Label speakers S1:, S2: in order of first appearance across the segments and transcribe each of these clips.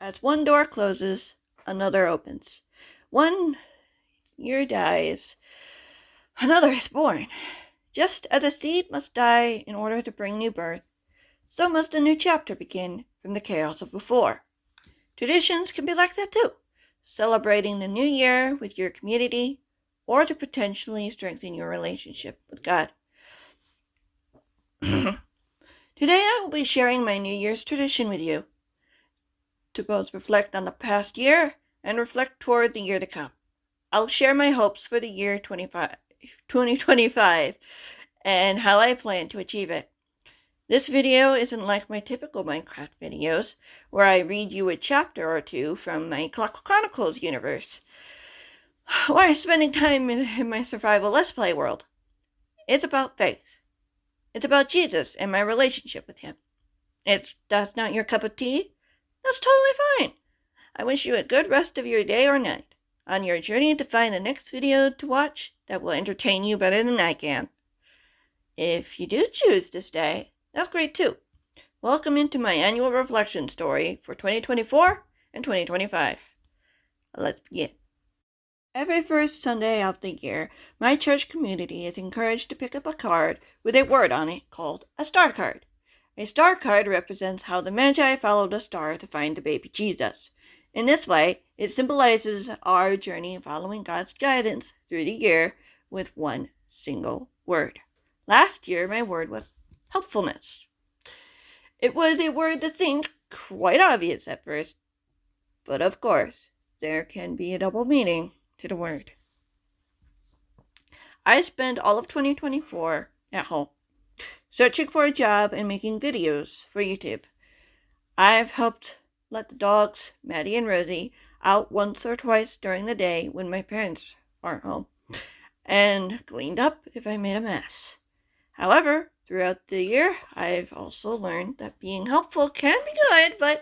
S1: As one door closes, another opens. One year dies, another is born. Just as a seed must die in order to bring new birth, so must a new chapter begin from the chaos of before. Traditions can be like that too, celebrating the new year with your community or to potentially strengthen your relationship with God. Today I will be sharing my New Year's tradition with you to both reflect on the past year and reflect toward the year to come. I'll share my hopes for the year 2025 and how I plan to achieve it. This video isn't like my typical Minecraft videos, where I read you a chapter or two from my Clock Chronicles universe, or spending time in my survival Let's Play world. It's about faith. It's about Jesus and my relationship with him. If that's not your cup of tea, that's totally fine. I wish you a good rest of your day or night on your journey to find the next video to watch that will entertain you better than I can. If you do choose to stay, that's great too. Welcome into my annual reflection story for 2024 and 2025. Let's begin. Every first Sunday of the year, my church community is encouraged to pick up a card with a word on it called a star card. A star card represents how the magi followed a star to find the baby Jesus. In this way, it symbolizes our journey following God's guidance through the year with one single word. Last year, my word was helpfulness. It was a word that seemed quite obvious at first, but of course, there can be a double meaning to the word. I spent all of 2024 at home, searching for a job and making videos for YouTube. I've helped let the dogs, Maddie and Rosie, out once or twice during the day when my parents aren't home, and cleaned up if I made a mess. However, throughout the year, I've also learned that being helpful can be good, but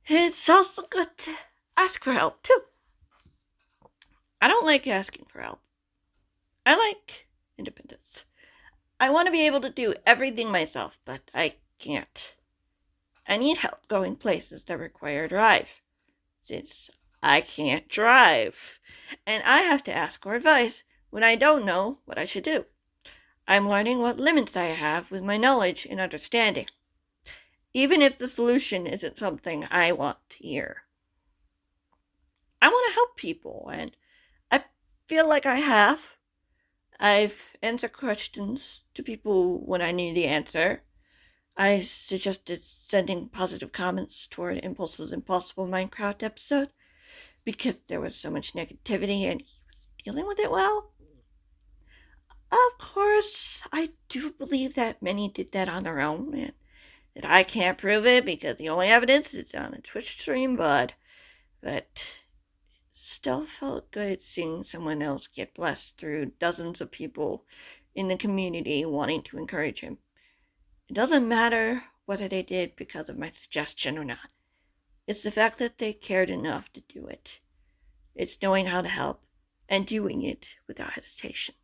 S1: it's also good to ask for help too. I don't like asking for help. I like independence. I want to be able to do everything myself, but I can't. I need help going places that require a drive, since I can't drive, and I have to ask for advice when I don't know what I should do. I'm learning what limits I have with my knowledge and understanding, even if the solution isn't something I want to hear. I want to help people, and I feel like I have. I've answered questions to people when I knew the answer. I suggested sending positive comments toward Impulse's Impossible Minecraft episode because there was so much negativity and he was dealing with it well. Of course, I do believe that many did that on their own, and that I can't prove it because the only evidence is on a Twitch stream, but still felt good seeing someone else get blessed through dozens of people in the community wanting to encourage him. It doesn't matter whether they did because of my suggestion or not. It's the fact that they cared enough to do it. It's knowing how to help and doing it without hesitation.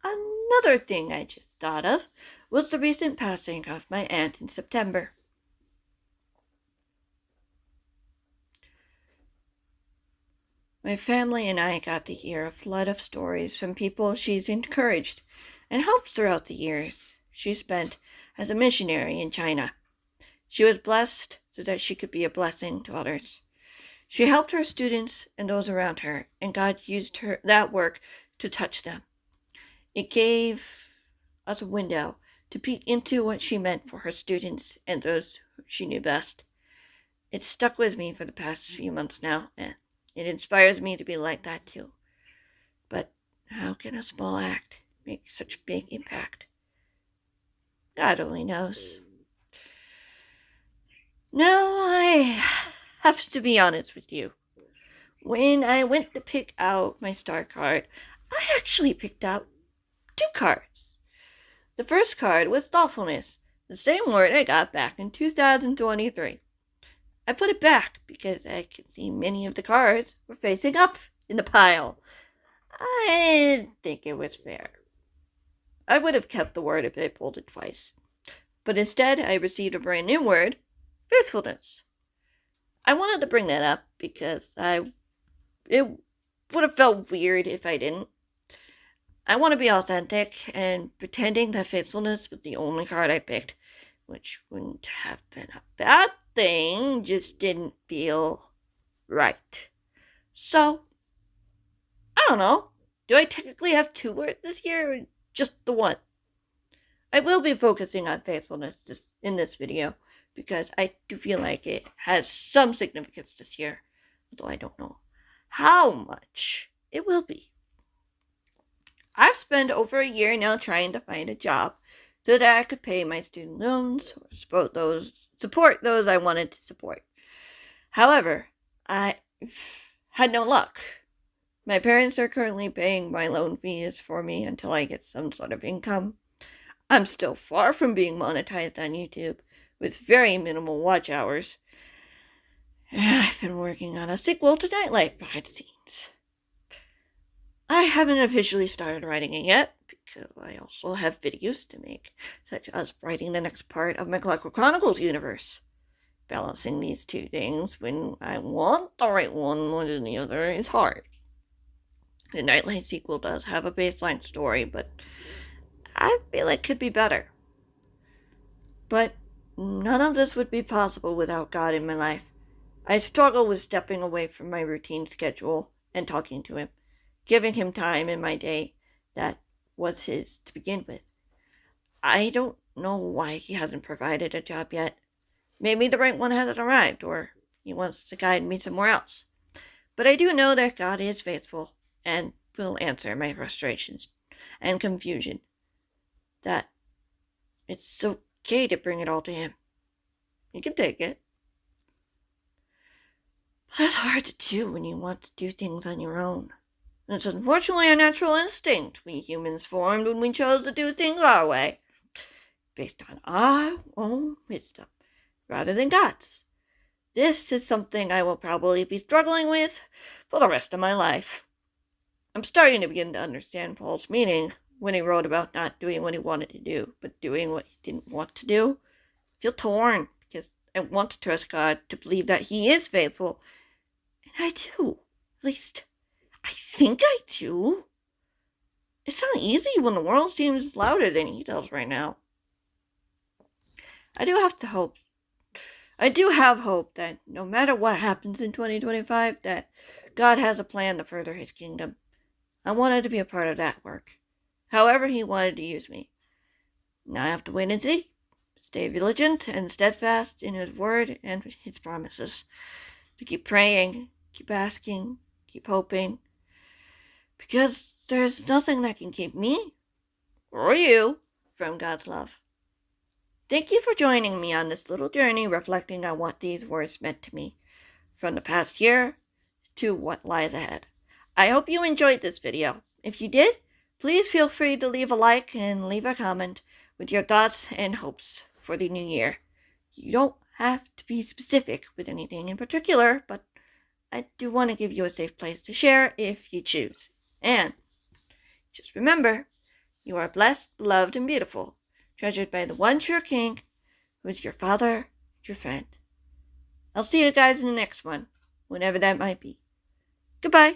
S1: Another thing I just thought of was the recent passing of my aunt in September. My family and I got to hear a flood of stories from people she's encouraged and helped throughout the years she spent as a missionary in China. She was blessed so that she could be a blessing to others. She helped her students and those around her, and God used that work to touch them. It gave us a window to peek into what she meant for her students and those she knew best. It's stuck with me for the past few months now, and it inspires me to be like that too. But how can a small act make such a big impact? God only knows. Now I have to be honest with you. When I went to pick out my star card, I actually picked out 2 cards. The first card was thoughtfulness, the same word I got back in 2023. I put it back because I could see many of the cards were facing up in the pile. I didn't think it was fair. I would have kept the word if I pulled it twice. But instead, I received a brand new word, faithfulness. I wanted to bring that up because it would have felt weird if I didn't. I want to be authentic, and pretending that faithfulness was the only card I picked, which wouldn't have been a bad thing, just didn't feel right. So, I don't know. Do I technically have 2 words this year, or just the one? I will be focusing on faithfulness in this video, because I do feel like it has some significance this year, although I don't know how much it will be. I've spent over a year now trying to find a job so that I could pay my student loans or support those I wanted to support. However, I had no luck. My parents are currently paying my loan fees for me until I get some sort of income. I'm still far from being monetized on YouTube, with very minimal watch hours. I've been working on a sequel to Nightlight behind the scenes. I haven't officially started writing it yet, because I also have videos to make, such as writing the next part of my Clockwork Chronicles universe. Balancing these 2 things when I want to write one more than the other is hard. The Nightlight sequel does have a baseline story, but I feel it could be better. But none of this would be possible without God in my life. I struggle with stepping away from my routine schedule and talking to Him, giving Him time in my day that was His to begin with. I don't know why He hasn't provided a job yet. Maybe the right one hasn't arrived, or He wants to guide me somewhere else. But I do know that God is faithful and will answer my frustrations and confusion. That it's okay to bring it all to Him. You can take it. But that's hard to do when you want to do things on your own. It's unfortunately a natural instinct we humans formed when we chose to do things our way, based on our own wisdom, rather than God's. This is something I will probably be struggling with for the rest of my life. I'm starting to begin to understand Paul's meaning when he wrote about not doing what he wanted to do, but doing what he didn't want to do. I feel torn, because I want to trust God to believe that He is faithful, and I do. At least, I think I do. It's not easy when the world seems louder than He does right now. I do have hope that no matter what happens in 2025, that God has a plan to further His kingdom. I wanted to be a part of that work, however He wanted to use me. Now I have to wait and see. Stay vigilant and steadfast in His word and His promises. To keep praying, keep asking, keep hoping, because there's nothing that can keep me or you from God's love. Thank you for joining me on this little journey reflecting on what these words meant to me, from the past year to what lies ahead. I hope you enjoyed this video. If you did, please feel free to leave a like and leave a comment with your thoughts and hopes for the new year. You don't have to be specific with anything in particular, but I do want to give you a safe place to share if you choose. And just remember, you are blessed, beloved, and beautiful, treasured by the one true King, who is your Father and your friend. I'll see you guys in the next one, whenever that might be. Goodbye.